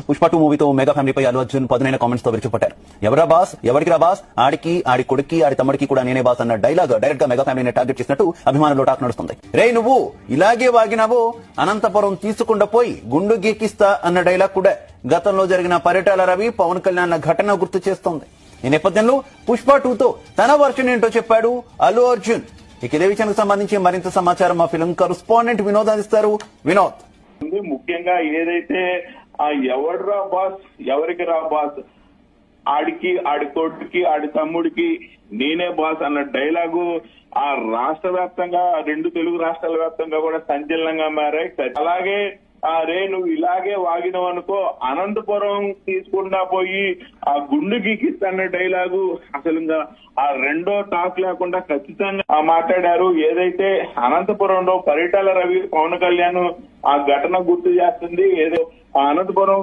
పుష్ప 2 మూవీతో మెగా ఫ్యామిలీపై అల్లు అర్జున్ పదునైన కామెంట్స్ తో విరుచుకుపట్టారు. ఎవరా బాస్, ఎవరికి రా బాస్, ఆడికి, ఆడి కొడుక్కి, ఆడి తమ్ముడికి కూడా నేనే బాస్ అన్న డైలాగ్ డైరెక్ట్ గా మెగా ఫ్యామిలీని టార్గెట్ చేసినట్టు అభిమానుల్లో టాక్ నడుస్తుంది. రే నువ్వు ఇలాగే వాగినావో అనంతపురం తీసుకుండా పోయి గుండు గీకిస్తా అన్న డైలాగ్ కూడా గతంలో జరిగిన పరిటాల రవి పవన్ కళ్యాణ్ ఘటన గుర్తు చేస్తోంది. ఈ నేపథ్యంలో పుష్ప 2తో తన వర్షన్ ఏంటో చెప్పాడు అల్లు అర్జున్. ఇక ఇదే విషయానికి సంబంధించి మరింత సమాచారం మా ఫిల్మ్ కరెస్పాండెంట్ వినోద్ అందిస్తారు. వినోద్, ముఖ్యంగా ఏదైతే ఎవడ్రా బాస్, ఎవరికి రా బాస్, ఆడికి, ఆడి కొడుకి, ఆడి తమ్ముడికి నేనే బాస్ అన్న డైలాగు ఆ రాష్ట్ర వ్యాప్తంగా, 2 తెలుగు రాష్ట్రాల వ్యాప్తంగా కూడా సంచలనంగా మారాయి. అలాగే రే నువ్వు ఇలాగే వాగినవు అనుకో అనంతపురం తీసుకుండా పోయి ఆ గుండు గీకిస్తాన్న డైలాగు అసలు ఆ రెండో టాక్ లేకుండా ఖచ్చితంగా మాట్లాడారు. ఏదైతే అనంతపురంలో పరిటాల రవి పవన్ కళ్యాణ్ ఆ ఘటన గుర్తు చేస్తుంది. ఏదో అనంతపురం